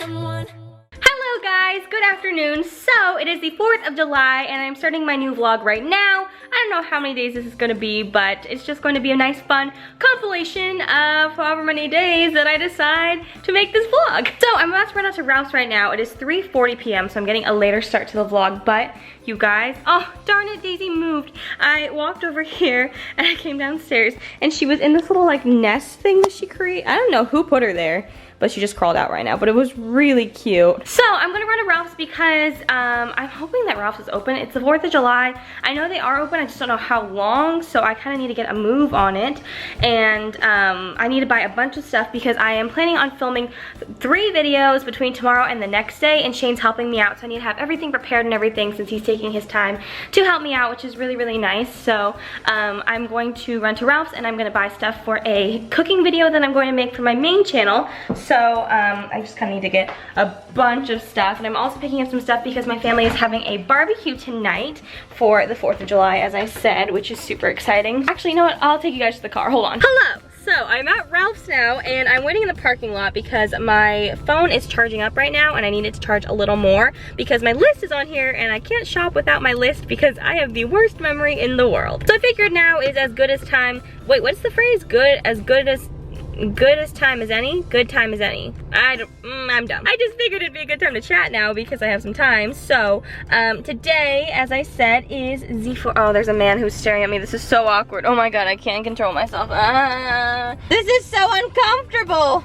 Hello guys, good afternoon. So it is the 4th of July and I'm starting my new vlog right now. I don't know how many days this is going to be, but it's just going to be a nice fun compilation of however many days that I decide to make this vlog. So I'm about to run out to Ralph's right now. It is 3:40 p.m. so I'm getting a later start to the vlog, but you guys, oh darn it, Daisy moved. I walked over here and I came downstairs and she was in this little like nest thing that she created. I don't know who put her there, but she just crawled out right now, but it was really cute. So I'm gonna run to Ralph's because I'm hoping that Ralph's is open. It's the 4th of July. I know they are open, I just don't know how long, so I kinda need to get a move on it. And I need to buy a bunch of stuff because I am planning on filming 3 videos between tomorrow and the next day, and Shane's helping me out, so I need to have everything prepared and everything since he's taking his time to help me out, which is really, really nice. So I'm going to run to Ralph's and I'm gonna buy stuff for a cooking video that I'm going to make for my main channel. So I just kind of need to get a bunch of stuff, and I'm also picking up some stuff because my family is having a barbecue tonight for the 4th of July, as I said, which is super exciting. Actually, you know what? I'll take you guys to the car. Hold on. Hello. So I'm at Ralph's now and I'm waiting in the parking lot because my phone is charging up right now and I need it to charge a little more because my list is on here and I can't shop without my list because I have the worst memory in the world. So I figured now is as good as time. Wait, what's the phrase? Good as time as any? Good time as any. I'm dumb. I just figured it'd be a good time to chat now because I have some time. So, today, as I said, is Z4. Oh, there's a man who's staring at me. This is so awkward. Oh my god, I can't control myself. This is so uncomfortable.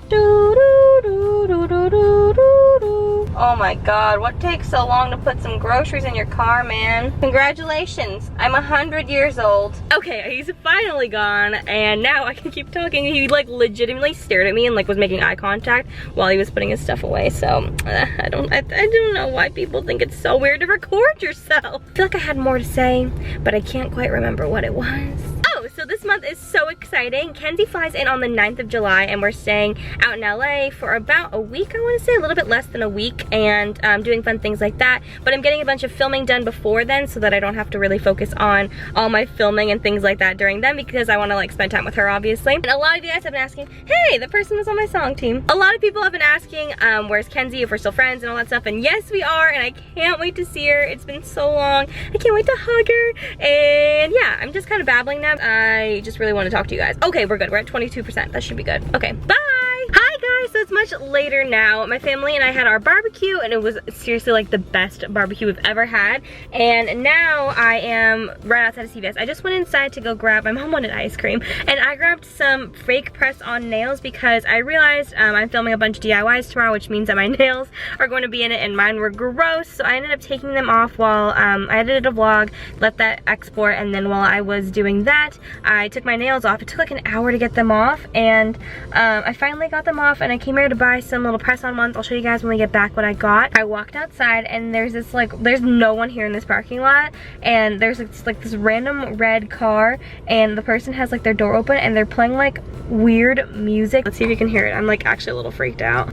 Oh my god, what takes so long to put some groceries in your car, man? Congratulations, I'm 100 years old. Okay, he's finally gone, and now I can keep talking. He like legitimately stared at me and like was making eye contact while he was putting his stuff away. So I don't know why people think it's so weird to record yourself. I feel like I had more to say, but I can't quite remember what it was. Oh, so this month is so exciting. Kenzie flies in on the 9th of July and we're staying out in LA for about a week, I want to say, a little bit less than a week, and doing fun things like that. But I'm getting a bunch of filming done before then so that I don't have to really focus on all my filming and things like that during then because I want to like spend time with her, obviously. And a lot of you guys have been asking, hey, the person was on my song team. A lot of people have been asking, where's Kenzie, if we're still friends and all that stuff, and yes, we are, and I can't wait to see her. It's been so long. I can't wait to hug her, and yeah, I'm just kind of babbling now. I just really want to talk to you guys. Okay, we're good. We're at 22%. That should be good. Okay, bye! Hi guys, so it's much later now. My family and I had our barbecue and it was seriously like the best barbecue we've ever had. And now I am right outside of CVS. I just went inside to go grab, my mom wanted ice cream, and I grabbed some fake press-on nails because I realized I'm filming a bunch of DIYs tomorrow, which means that my nails are going to be in it and mine were gross. So I ended up taking them off while I edited a vlog, let that export, and then while I was doing that, I took my nails off. It took like an hour to get them off, and I finally got them off, and I came here to buy some little press-on ones. I'll show you guys when we get back what I got. I walked outside and there's this like, there's no one here in this parking lot, and there's like this random red car, and the person has like their door open and they're playing like weird music. Let's see if you can hear it. I'm like actually a little freaked out.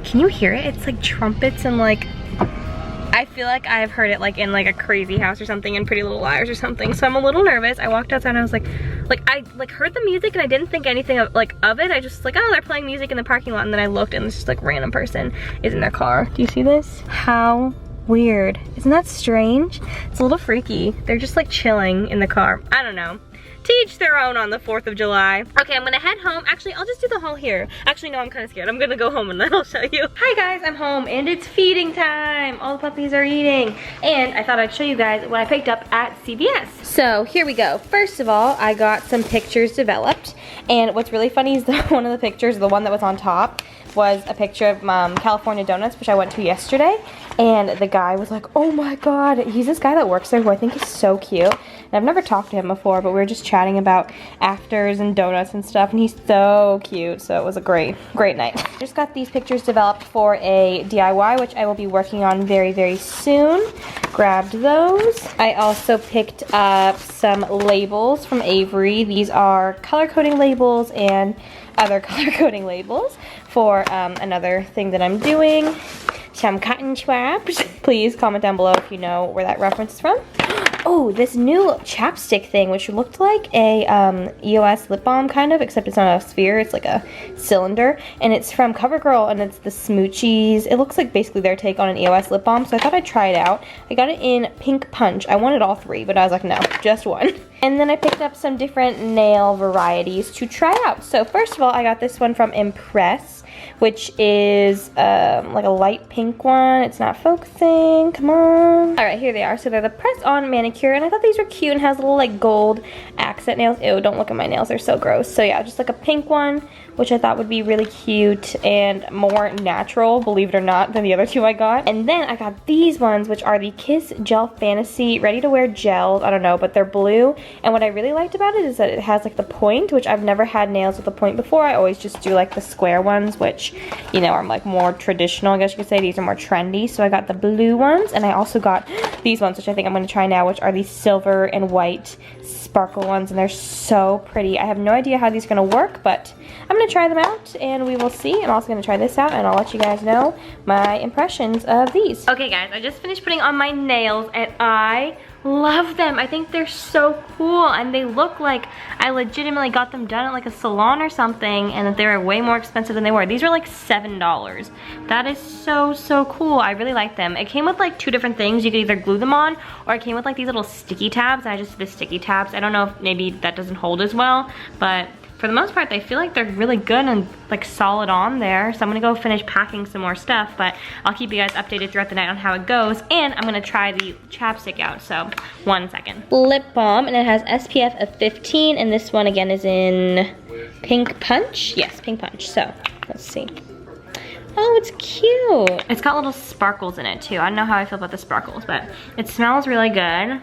Can you hear it? It's like trumpets and like, I feel like I've heard it like in like a Crazy House or something, in Pretty Little Liars or something. So I'm a little nervous. I walked outside and I was like I like heard the music and I didn't think anything of it. I just like, oh, they're playing music in the parking lot, and then I looked and this just like random person is in their car. Do you see this? How weird. Isn't that strange? It's a little freaky. They're just like chilling in the car. I don't know. To each their own on the 4th of July. Okay, I'm gonna head home. Actually, I'll just do the haul here. Actually, no, I'm kind of scared. I'm gonna go home and then I'll show you. Hi guys, I'm home and it's feeding time. All the puppies are eating. And I thought I'd show you guys what I picked up at CVS. So here we go. First of all, I got some pictures developed. And what's really funny is that one of the pictures, the one that was on top, was a picture of California Donuts, which I went to yesterday. And the guy was like, oh my god, he's this guy that works there who I think is so cute. And I've never talked to him before, but we were just chatting about afters and donuts and stuff, and he's so cute. So it was a great night. I just got these pictures developed for a DIY, which I will be working on very, very soon. Grabbed those. I also picked up some labels from Avery. These are color coding labels and other color coding labels for another thing that I'm doing. Some cotton swabs. Please comment down below if you know where that reference is from. Oh, this new chapstick thing, which looked like a EOS lip balm kind of, except it's not a sphere, it's like a cylinder. And it's from CoverGirl, and it's the Smoochies. It looks like basically their take on an EOS lip balm, so I thought I'd try it out. I got it in Pink Punch. I wanted all three, but I was like, no, just one. And then I picked up some different nail varieties to try out. So first of all, I got this one from Impress, which is like a light pink one. It's not focusing, come on. All right, here they are. So they're the press-on manicure, and I thought these were cute and has little like gold accent nails. Ew, don't look at my nails, they're so gross. So yeah, just like a pink one, which I thought would be really cute and more natural, believe it or not, than the other two I got. And then I got these ones, which are the Kiss Gel Fantasy ready-to-wear gels. I don't know, but they're blue. And what I really liked about it is that it has like the point, which I've never had nails with a point before. I always just do like the square ones, which, you know, are like more traditional, I guess you could say. These are more trendy. So I got the blue ones, and I also got these ones, which I think I'm gonna try now, which are the silver and white sparkle ones, and they're so pretty. I have no idea how these are gonna work, but I'm gonna try them out and we will see. I'm also gonna try this out and I'll let you guys know my impressions of these. Okay guys, I just finished putting on my nails and I love them. I think they're so cool and they look like I legitimately got them done at like a salon or something, and that they were way more expensive than they were. These were like $7. That is so cool. I really like them. It came with like two different things. You could either glue them on, or it came with like these little sticky tabs, and I just did the sticky tabs. I don't know if maybe that doesn't hold as well, but for the most part, they feel like they're really good and like solid on there. So I'm gonna go finish packing some more stuff, but I'll keep you guys updated throughout the night on how it goes. And I'm gonna try the chapstick out, so 1 second. Lip balm, and it has SPF of 15, and this one again is in Pink Punch. Yes, Pink Punch, so let's see. Oh, it's cute. It's got little sparkles in it too. I don't know how I feel about the sparkles, but it smells really good.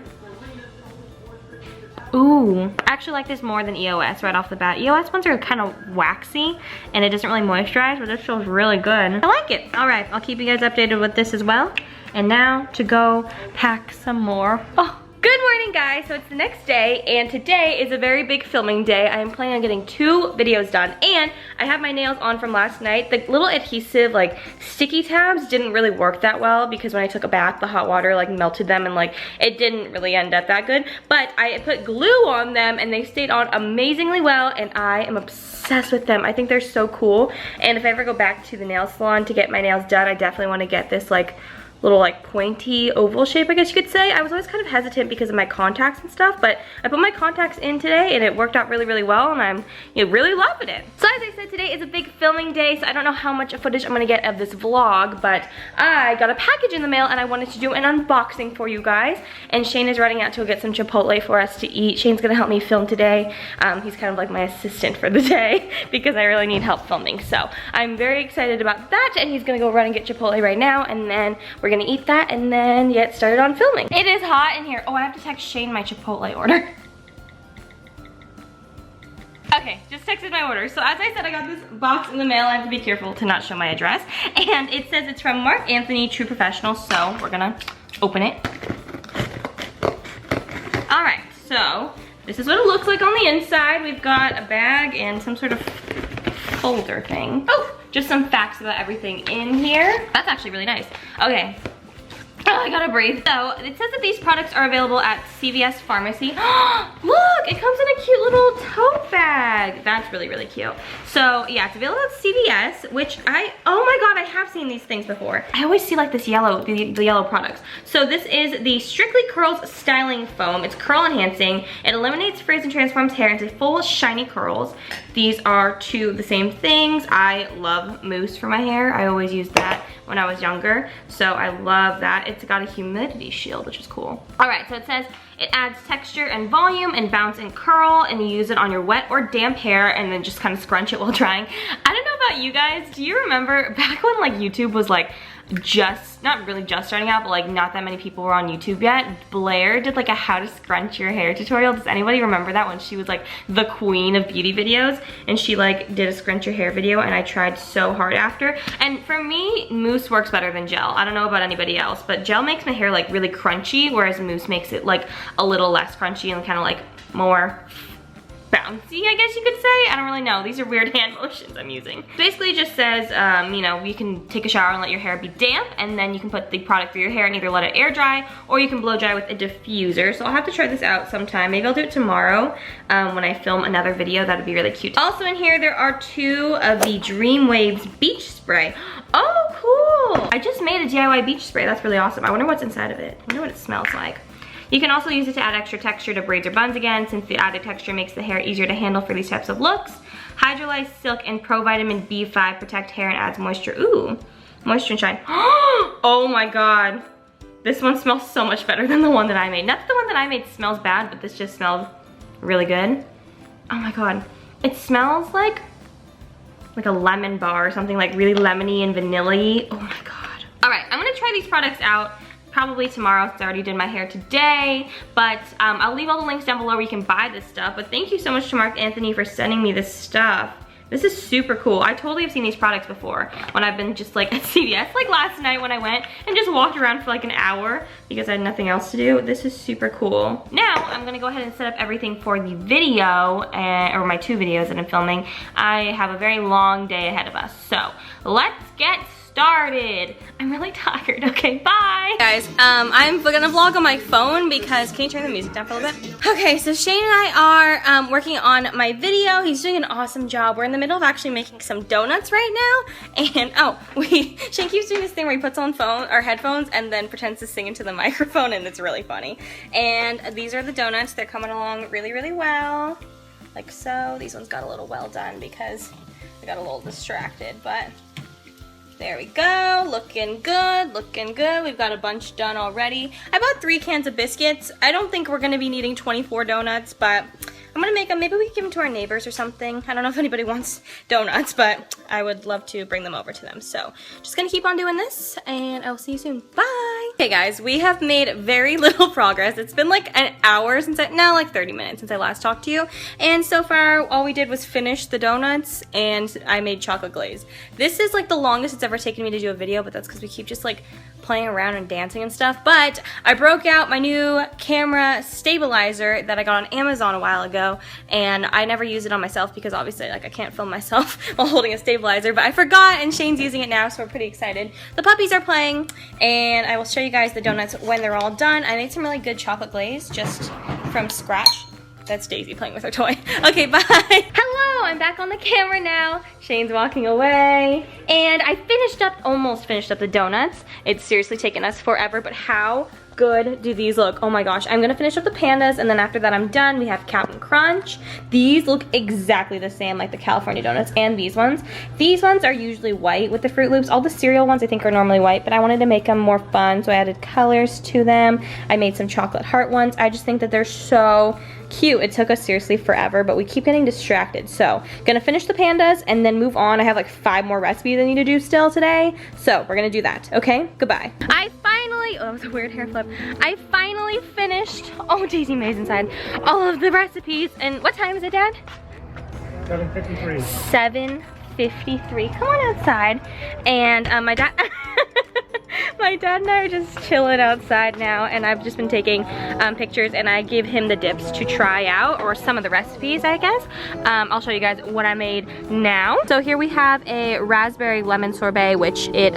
Ooh, I actually like this more than EOS right off the bat. EOS ones are kind of waxy and it doesn't really moisturize, but this feels really good. I like it. All right, I'll keep you guys updated with this as well. And now to go pack some more. Oh, good morning guys. So it's the next day and today is a very big filming day. I am planning on getting 2 videos done, and I have my nails on from last night. The little adhesive like sticky tabs didn't really work that well because when I took a bath, the hot water like melted them and like it didn't really end up that good. But I put glue on them and they stayed on amazingly well, and I am obsessed with them. I think they're so cool, and if I ever go back to the nail salon to get my nails done, I definitely want to get this like little like pointy oval shape, I guess you could say. I was always kind of hesitant because of my contacts and stuff, but I put my contacts in today and it worked out really well, and I'm really loving it. So as I said, today is a big filming day, so I don't know how much footage I'm gonna get of this vlog, but I got a package in the mail and I wanted to do an unboxing for you guys. And Shane is running out to go get some Chipotle for us to eat. Shane's gonna help me film today. He's kind of like my assistant for the day because I really need help filming. So I'm very excited about that, and he's gonna go run and get Chipotle right now, and then we're gonna eat that and then get started on filming. It is hot in here. Oh, I have to text Shane my Chipotle order. Okay, just texted my order. So as I said, I got this box in the mail. I have to be careful to not show my address. And it says it's from Marc Anothony, True Professional. So we're gonna open it. All right, so this is what it looks like on the inside. We've got a bag and some sort of folder thing. Oh, just some facts about everything in here. That's actually really nice. Okay. Oh, I gotta breathe. So, it says that these products are available at CVS Pharmacy. Look, it comes in a cute little tote bag. That's really cute. So, yeah, it's available at CVS, which oh my god, I have seen these things before. I always see like this yellow, the yellow products. So this is the Strictly Curls Styling Foam. It's curl enhancing. It eliminates frizz and transforms hair into full shiny curls. These are 2 of the same things. I love mousse for my hair. I always used that when I was younger, so I love that. It's got a humidity shield, which is cool. All right, so it says it adds texture and volume and bounce and curl, and you use it on your wet or damp hair and then just kind of scrunch it while drying. I don't know about you guys, do you remember back when like YouTube was like not really just starting out, but like not that many people were on YouTube yet? Blair did like a how to scrunch your hair tutorial. Does anybody remember that when she was like the queen of beauty videos, and she like did a scrunch your hair video, and I tried so hard after. And for me, mousse works better than gel. I don't know about anybody else, but gel makes my hair like really crunchy, whereas mousse makes it like a little less crunchy and kind of like more bouncy, I guess you could say. I don't really know. These are weird hand motions I'm using. Basically it just says, you know, you can take a shower and let your hair be damp, and then you can put the product through your hair and either let it air dry, or you can blow dry with a diffuser. So I'll have to try this out sometime. Maybe I'll do it tomorrow when I film another video. That'd be really cute. Also in here, there are 2 of the Dream Waves beach spray. Oh, cool. I just made a DIY beach spray. That's really awesome. I wonder what's inside of it. I wonder what it smells like. You can also use it to add extra texture to braids or buns again, since the added texture makes the hair easier to handle for these types of looks. Hydrolyzed silk and pro vitamin B5 protect hair and adds moisture. Ooh, moisture and shine. Oh my God. This one smells so much better than the one that I made. Not that the one that I made smells bad, but this just smells really good. Oh my God. It smells like a lemon bar or something, like really lemony and vanilla-y. Oh my God. All right, I'm gonna try these products out probably tomorrow, since I already did my hair today, but I'll leave all the links down below where you can buy this stuff. But thank you so much to Marc Anothony for sending me this stuff. This is super cool. I totally have seen these products before when I've been just like at CVS, like last night when I went and just walked around for like an hour because I had nothing else to do. This is super cool. Now I'm gonna go ahead and set up everything for the video, or my 2 videos that I'm filming. I have a very long day ahead of us, so let's get started. I'm really tired. Okay, bye. Guys, I'm gonna vlog on my phone because, can you turn the music down for a little bit? Okay, so Shane and I are working on my video. He's doing an awesome job. We're in the middle of actually making some donuts right now. And Shane keeps doing this thing where he puts on headphones and then pretends to sing into the microphone, and it's really funny. And these are the donuts. They're coming along really, really well. Like so. These ones got a little well done because I got a little distracted, but there we go, looking good, looking good. We've got a bunch done already. I bought 3 cans of biscuits. I don't think we're gonna be needing 24 donuts, but I'm gonna make them. Maybe we can give them to our neighbors or something. I don't know if anybody wants donuts, but I would love to bring them over to them. So just gonna keep on doing this, and I'll see you soon. Bye. Okay guys, we have made very little progress. It's been like an hour since like 30 minutes since I last talked to you. And so far, all we did was finish the donuts, and I made chocolate glaze. This is like the longest it's ever taken me to do a video, but that's because we keep just like playing around and dancing and stuff. But I broke out my new camera stabilizer that I got on Amazon a while ago, and I never use it on myself because obviously like I can't film myself while holding a stabilizer, but I forgot, and Shane's using it now, so we're pretty excited. The puppies are playing, and I will show you guys the donuts when they're all done. I made some really good chocolate glaze just from scratch. That's Daisy playing with her toy. Okay, bye. Hello, I'm back on the camera now. Shane's walking away. And I almost finished up the donuts. It's seriously taken us forever, but how good do these look? Oh my gosh. I'm gonna finish up the pandas, and then after that I'm done. We have Captain Crunch. These look exactly the same like the California donuts and these ones. These ones are usually white with the Fruit Loops. All the cereal ones I think are normally white, but I wanted to make them more fun, so I added colors to them. I made some chocolate heart ones. I just think that they're so cute. It took us seriously forever, but we keep getting distracted. So gonna finish the pandas and then move on. I have like 5 more recipes I need to do still today, so we're gonna do that. Okay, goodbye. Oh, that was a weird hair flip. I finally finished, oh, Daisy May's inside, all of the recipes. And what time is it, Dad? 7:53. 7:53. Come on outside. And my dad my dad and I are just chilling outside now, and I've just been taking pictures, and I give him the dips to try out, or some of the recipes, I guess. I'll show you guys what I made now. So here we have a raspberry lemon sorbet, which it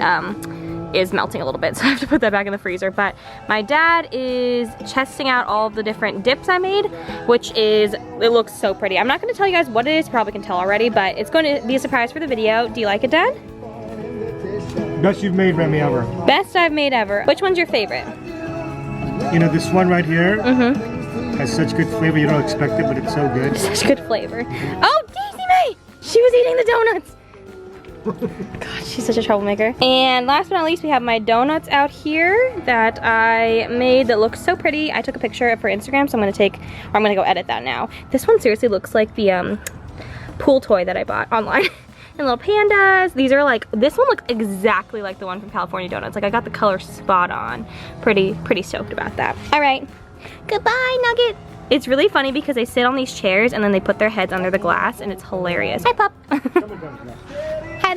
is melting a little bit, so I have to put that back in the freezer. But my dad is testing out all the different dips I made, which is, it looks so pretty. I'm not going to tell you guys what it is, you probably can tell already, but it's going to be a surprise for the video. Do you like it, Dad? Best you've made, Remy, ever. Best I've made ever. Which one's your favorite? You know, this one right here has such good flavor, you don't expect it, but it's so good. Such good flavor. Oh, Daisy May! She was eating the donuts! God, she's such a troublemaker. And last but not least, we have my donuts out here that I made that looks so pretty. I took a picture for Instagram, so I'm gonna go edit that now. This one seriously looks like the pool toy that I bought online. And little pandas. These are like, this one looks exactly like the one from California Donuts. Like I got the color spot on. Pretty stoked about that. All right, goodbye, Nugget. It's really funny because they sit on these chairs and then they put their heads under the glass, and it's hilarious. Hi, pup.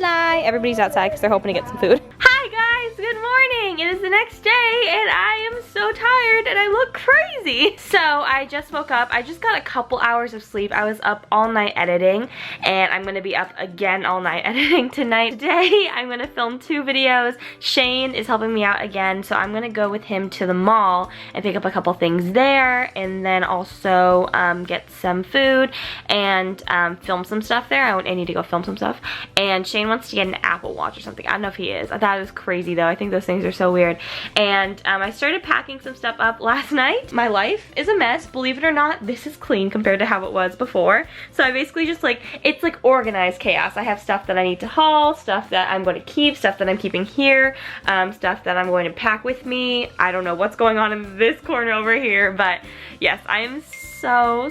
Hi, everybody's outside because they're hoping to get some food. Hi guys, good morning. morning. It is the next day and I am so tired and I look crazy. So I just woke up. I just got a couple hours of sleep. I was up all night editing and I'm gonna be up again all night editing tonight. Today I'm gonna film 2 videos. Shane is helping me out again, so I'm gonna go with him to the mall and pick up a couple things there, and then also get some food and film some stuff there. I need to go film some stuff. And Shane wants to get an Apple Watch or something. I don't know if he is. I thought it was crazy though. I think those things are so weird. And I started packing some stuff up last night. My life is a mess. Believe it or not, this is clean compared to how it was before. So I basically just it's like organized chaos. I have stuff that I need to haul, stuff that I'm going to keep, stuff that I'm keeping here, stuff that I'm going to pack with me. I don't know what's going on in this corner over here, but yes, I am so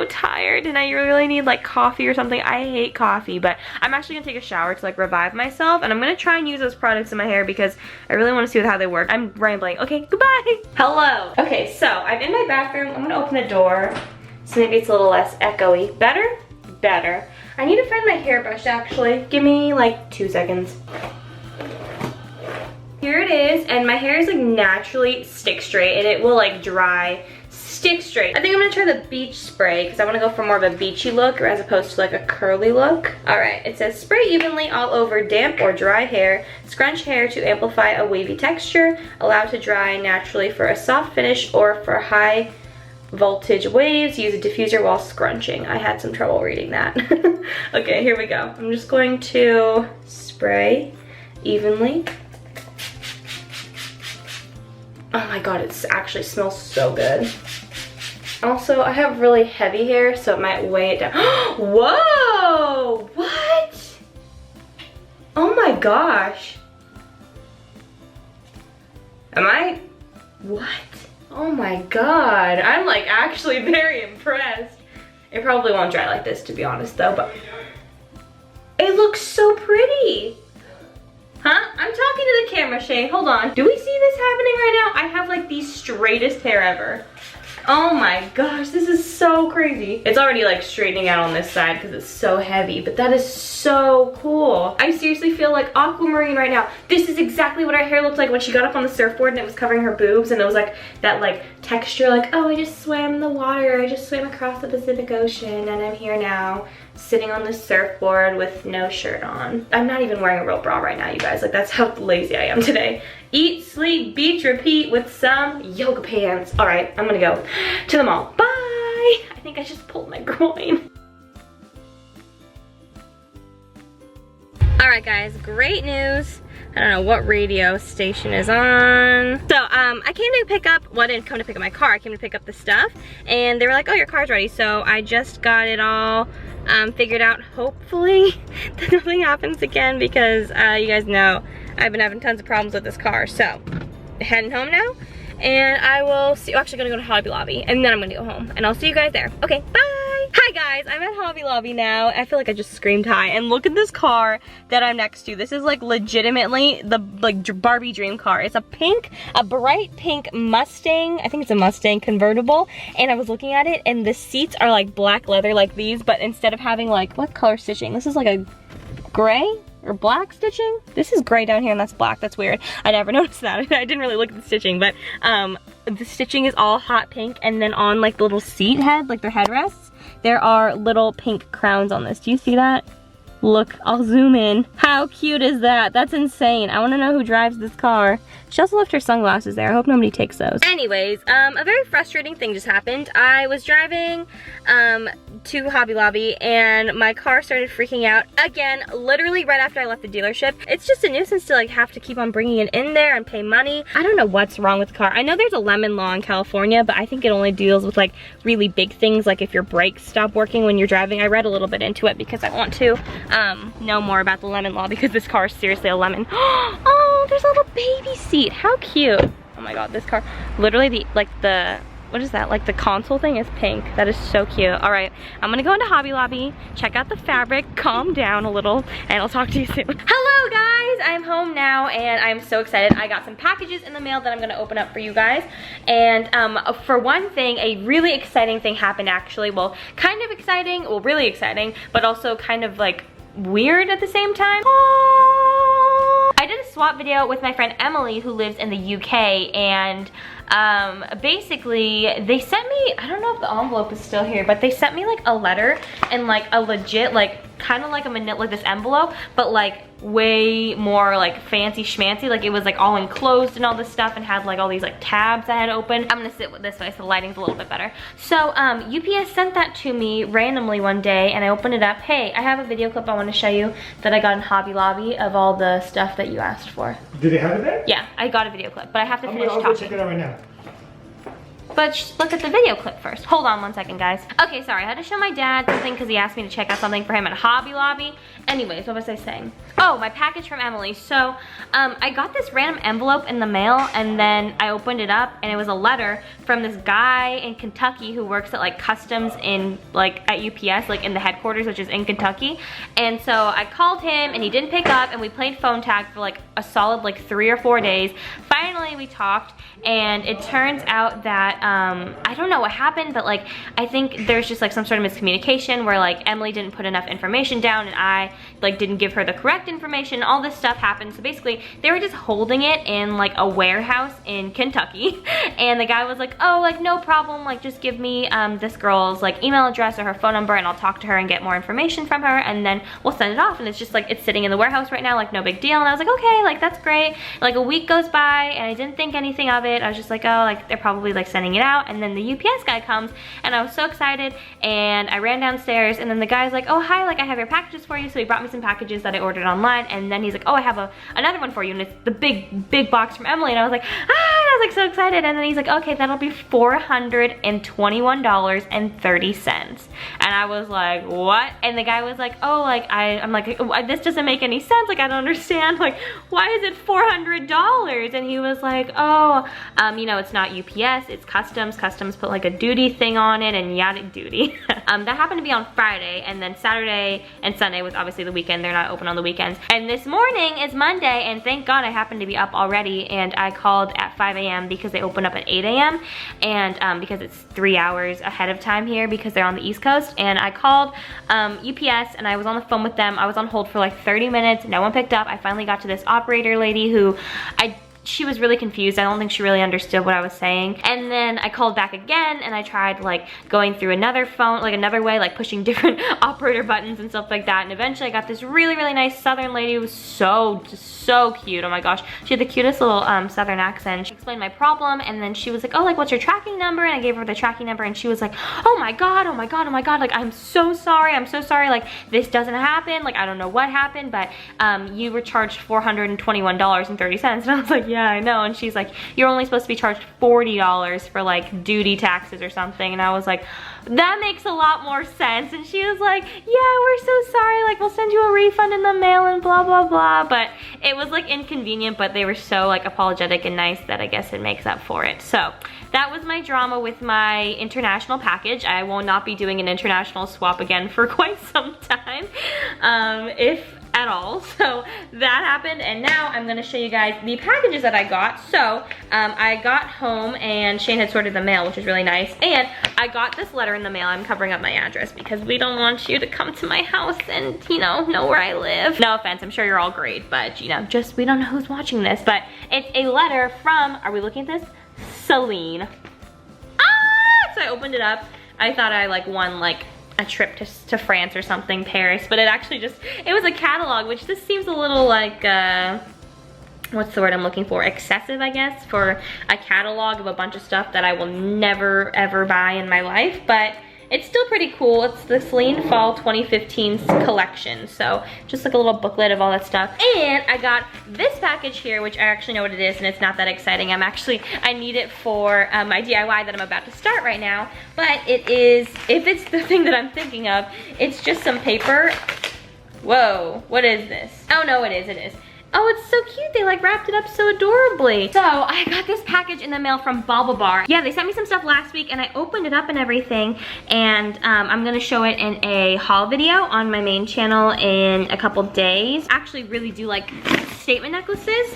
tired and I really need like coffee or something. I hate coffee, but I'm actually gonna take a shower to like revive myself, and I'm gonna try and use those products in my hair because I really want to see how they work. I'm rambling. Okay, goodbye. Hello. Okay, so I'm in my bathroom. I'm gonna open the door so maybe it's a little less echoey. Better? Better. I need to find my hairbrush actually. Give me like 2 seconds. Here it is, and my hair is like naturally stick straight and it will like dry stick straight. I think I'm gonna try the beach spray because I want to go for more of a beachy look as opposed to like a curly look. Alright, it says spray evenly all over damp or dry hair. Scrunch hair to amplify a wavy texture. Allow to dry naturally for a soft finish or for high voltage waves. Use a diffuser while scrunching. I had some trouble reading that. Okay, here we go. I'm just going to spray evenly. Oh my god, it actually smells so good. Also, I have really heavy hair, so it might weigh it down. Whoa! What? Oh my gosh. What? Oh my god. I'm like actually very impressed. It probably won't dry like this, to be honest though, but it looks so pretty. Huh? I'm talking to the camera, Shane. Hold on. Do we see this happening right now? I have like the straightest hair ever. Oh my gosh, this is so crazy. It's already like straightening out on this side because it's so heavy, but that is so cool. I seriously feel like aquamarine right now. This is exactly what her hair looked like when she got up on the surfboard and it was covering her boobs, and it was like that like texture, like, oh, I just swam in the water. I just swam across the Pacific Ocean and I'm here now sitting on the surfboard with no shirt on. I'm not even wearing a real bra right now, you guys. Like, that's how lazy I am today. Eat, sleep, beach, repeat with some yoga pants. All right, I'm gonna go to the mall. Bye. I think I just pulled my groin. All right, guys, great news. I don't know what radio station is on. So, I came to pick up, well, I didn't come to pick up my car. I came to pick up the stuff, and they were like, oh, your car's ready. So I just got it all figured out, hopefully, that nothing happens again, because you guys know I've been having tons of problems with this car. So, heading home now, and I will see, actually gonna go to Hobby Lobby, and then I'm gonna go home, and I'll see you guys there. Okay, bye! Hi guys, I'm at Hobby Lobby now. I feel like I just screamed hi, and look at this car that I'm next to. This is like legitimately the like Barbie dream car. It's a bright pink Mustang. I think it's a Mustang convertible, and I was looking at it, and the seats are like black leather like these, but instead of having like, what color stitching? This is like a gray or black stitching. This is gray down here and that's black. That's weird. I never noticed that. I didn't really look at the stitching, but the stitching is all hot pink, and then on like the little seat head, like their headrests, there are little pink crowns on this. Do you see that? Look, I'll zoom in. How cute is that? That's insane. I want to know who drives this car. She also left her sunglasses there. I hope nobody takes those. Anyways, a very frustrating thing just happened. I was driving to Hobby Lobby and my car started freaking out again, literally right after I left the dealership. It's just a nuisance to like have to keep on bringing it in there and pay money. I don't know what's wrong with the car. I know there's a lemon law in California, but I think it only deals with like really big things, like if your brakes stop working when you're driving. I read a little bit into it because I want to know more about the lemon law, because this car is seriously a lemon. Oh, there's a little baby seat. How cute. Oh my god, this car, literally what is that? Like the console thing is pink. That is so cute. All right, I'm gonna go into Hobby Lobby, check out the fabric, calm down a little, and I'll talk to you soon. Hello guys, I'm home now and I'm so excited. I got some packages in the mail that I'm gonna open up for you guys. And for one thing, a really exciting thing happened actually. Well, kind of exciting, well, really exciting, but also kind of like weird at the same time. I did a swap video with my friend Emily, who lives in the UK, and basically they sent me, I don't know if the envelope is still here, but they sent me like a letter and like a legit, like kind of like a manila, like this envelope, but like way more like fancy schmancy. Like it was like all enclosed and all this stuff, and had like all these like tabs I had open. I'm gonna sit with this way so the lighting's a little bit better. So UPS sent that to me randomly one day, and I opened it up. Hey, I have a video clip I want to show you that I got in Hobby Lobby of all the stuff that you asked for. Did they have it there? Yeah, I got a video clip, but I have to finish I'll talking. go check it out right now. But just look at the video clip first. Hold on one second, guys. Okay, sorry, I had to show my dad something because he asked me to check out something for him at Hobby Lobby. Anyways, what was I saying? Oh, my package from Emily. So, I got this random envelope in the mail, and then I opened it up, and it was a letter from this guy in Kentucky who works at like customs in like at UPS, like in the headquarters, which is in Kentucky. And so I called him, and he didn't pick up, and we played phone tag for like a solid like 3 or 4 days. Finally, we talked, and it turns out that I don't know what happened, but like I think there's just like some sort of miscommunication where like Emily didn't put enough information down, and I like didn't give her the correct information. All this stuff happened. So basically they were just holding it in like a warehouse in Kentucky, and the guy was like, oh, like no problem, like just give me this girl's like email address or her phone number, and I'll talk to her and get more information from her, and then we'll send it off. And it's just like it's sitting in the warehouse right now, like no big deal. And I was like, okay, like that's great. Like a week goes by, and I didn't think anything of it. I was just like, oh, like they're probably like sending it out. And then the UPS guy comes, and I was so excited, and I ran downstairs, and then the guy's like, oh hi, like I have your packages for you. So he brought me some packages that I ordered online, and then he's like, oh, I have another one for you, and it's the big box from Emily. And I was like, ah, and I was like so excited. And then he's like, okay, that'll be $421.30. And I was like, what? And the guy was like, oh, like I'm like, this doesn't make any sense, like I don't understand, like why is it $400? And he was like, oh, you know, it's not UPS, it's customs. Customs put like a duty thing on it, and yada duty. That happened to be on Friday, and then Saturday and Sunday was obviously the weekend. They're not open on the weekends. And this morning is Monday, and thank God I happened to be up already, and I called at 5 a.m. because they open up at 8 a.m. and because it's 3 hours ahead of time here because they're on the East Coast. And I called UPS, and I was on the phone with them. I was on hold for like 30 minutes. No one picked up. I finally got to this operator lady who she was really confused. I don't think she really understood what I was saying. And then I called back again, and I tried like going through another phone, like another way, like pushing different operator buttons and stuff like that. And eventually I got this really nice Southern lady who was so cute. Oh my gosh. She had the cutest little Southern accent. She explained my problem, and then she was like, oh, like what's your tracking number? And I gave her the tracking number, and she was like, oh my God, like I'm so sorry, like this doesn't happen, like I don't know what happened, but you were charged $421.30. And I was like, yeah, I know. And she's like, you're only supposed to be charged $40 for like duty taxes or something. And I was like, that makes a lot more sense. And she was like, yeah, we're so sorry, like we'll send you a refund in the mail and blah blah blah. But it was like inconvenient, but they were so like apologetic and nice that I guess it makes up for it. So that was my drama with my international package. I will not be doing an international swap again for quite some time, if at all. So that happened, and now I'm gonna show you guys the packages that I got. So I got home, and Shane had sorted the mail, which is really nice, and I got this letter in the mail. I'm covering up my address because we don't want you to come to my house and, you know where I live. No offense, I'm sure you're all great, but you know, just we don't know who's watching this. But it's a letter from, are we looking at this? Celine. Ah! So I opened it up. I thought I like won like a trip to France or something, Paris, but it actually just, it was a catalog, which just seems a little like, what's the word I'm looking for? Excessive, I guess, for a catalog of a bunch of stuff that I will never ever buy in my life, but it's still pretty cool. It's the Celine Fall 2015 collection. So just like a little booklet of all that stuff. And I got this package here, which I actually know what it is, and it's not that exciting. I need it for my DIY that I'm about to start right now. But it is, if it's the thing that I'm thinking of, it's just some paper. Whoa, what is this? Oh no, it is. Oh, it's so cute. They like wrapped it up so adorably. So I got this package in the mail from Bar. Yeah, they sent me some stuff last week, and I opened it up and everything, and I'm gonna show it in a haul video on my main channel in a couple days. I actually really do like statement necklaces.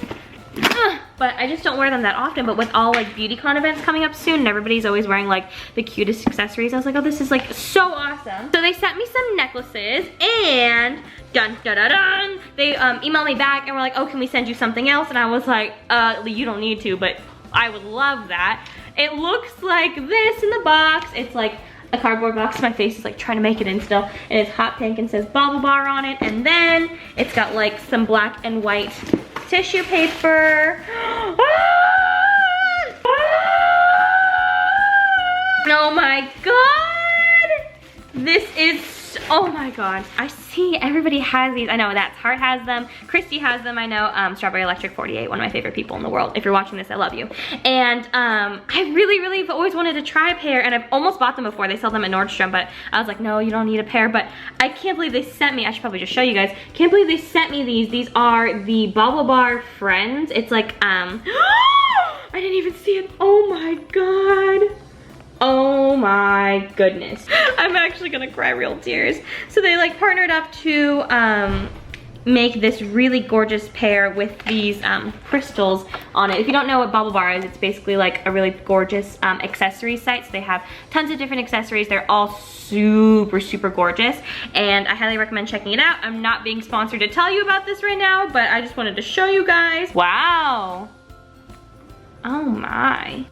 But I just don't wear them that often. But with all like BeautyCon events coming up soon and everybody's always wearing like the cutest accessories, I was like, oh, this is like so awesome. So they sent me some necklaces and dun dun dun dun. They emailed me back and were like, oh, can we send you something else? And I was like, you don't need to, but I would love that. It looks like this in the box. It's like a cardboard box. My face is like trying to make it in still. And it's hot pink and says Bubble Bar on it. And then it's got like some black and white tissue paper. Oh my god! This is, oh my god. I see everybody has these. I know That's Heart has them. Christy has them, I know. Strawberry Electric 48, one of my favorite people in the world. If you're watching this, I love you. And I really have always wanted to try a pair, and I've almost bought them before. They sell them at Nordstrom, but I was like, no, you don't need a pair. But I can't believe they sent me, I should probably just show you guys. Can't believe they sent me these. These are the Bubble Bar Friends. It's like, I didn't even see it. Oh my god. Oh my goodness. I'm actually gonna cry real tears. So they like partnered up to make this really gorgeous pair with these crystals on it. If you don't know what Bubble Bar is, it's basically like a really gorgeous accessory site. So they have tons of different accessories. They're all super gorgeous, and I highly recommend checking it out. I'm not being sponsored to tell you about this right now, but I just wanted to show you guys. Wow. Oh my.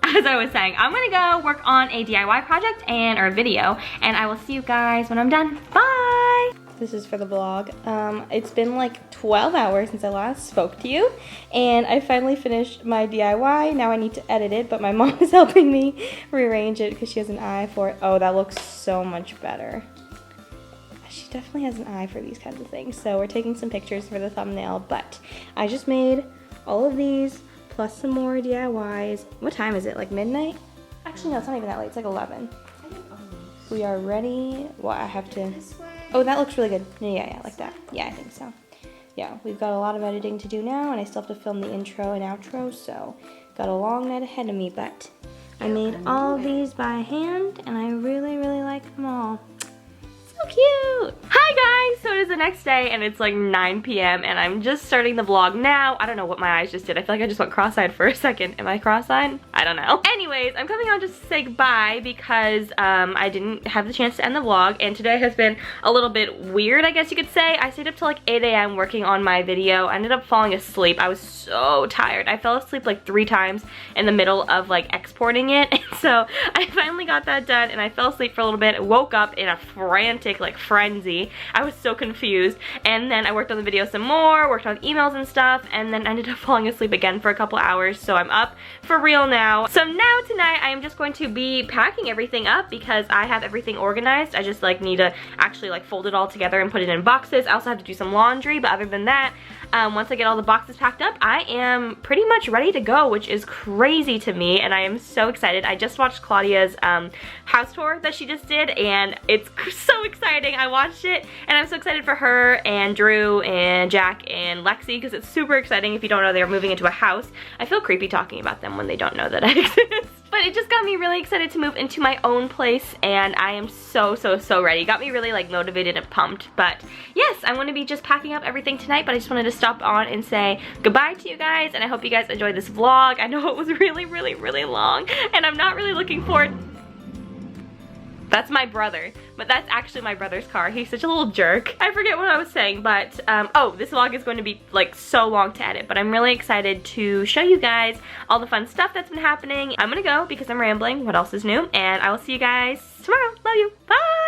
As I was saying, I'm gonna go work on a DIY project or a video, and I will see you guys when I'm done. Bye! This is for the vlog. It's been like 12 hours since I last spoke to you, and I finally finished my DIY. Now I need to edit it, but my mom is helping me rearrange it because she has an eye for it. Oh, that looks so much better. She definitely has an eye for these kinds of things. So we're taking some pictures for the thumbnail, but I just made all of these plus some more DIYs. What time is it, like midnight? Actually, no, it's not even that late, it's like 11. We are ready. Well, I have to, oh, that looks really good. Yeah, like that. Yeah, I think so. Yeah, we've got a lot of editing to do now, and I still have to film the intro and outro, so got a long night ahead of me, but I made all of these by hand, and I really like them all. So cute! Hi guys! So it is the next day and it's like 9 p.m. and I'm just starting the vlog now. I don't know what my eyes just did. I feel like I just went cross-eyed for a second. Am I cross-eyed? I don't know. Anyways, I'm coming on just to say goodbye because I didn't have the chance to end the vlog, and today has been a little bit weird, I guess you could say. I stayed up till like 8 a.m. working on my video. I ended up falling asleep. I was so tired. I fell asleep like 3 times in the middle of like exporting it. And so I finally got that done and I fell asleep for a little bit. I woke up in a frantic like frenzy. I was so confused, and then I worked on the video some more, worked on emails and stuff, and then ended up falling asleep again for a couple hours. So I'm up for real now. So now tonight I am just going to be packing everything up because I have everything organized. I just like need to actually like fold it all together and put it in boxes. I also have to do some laundry, but other than that, once I get all the boxes packed up, I am pretty much ready to go, which is crazy to me, and I am so excited. I just watched Claudia's house tour that she just did, and it's so exciting. I watched it, and I'm so excited for her and Drew and Jack and Lexi because it's super exciting. If you don't know, they're moving into a house. I feel creepy talking about them when they don't know that I exist. But it just got me really excited to move into my own place, and I am so ready. It got me really like motivated and pumped. But yes, I'm going to be just packing up everything tonight, but I just wanted to stop on and say goodbye to you guys, and I hope you guys enjoyed this vlog. I know it was really long, and I'm not really looking forward. That's my brother, but that's actually my brother's car. He's such a little jerk. I forget what I was saying, but oh, this vlog is going to be like so long to edit, but I'm really excited to show you guys all the fun stuff that's been happening. I'm gonna go because I'm rambling. What else is new? And I will see you guys tomorrow. Love you. Bye!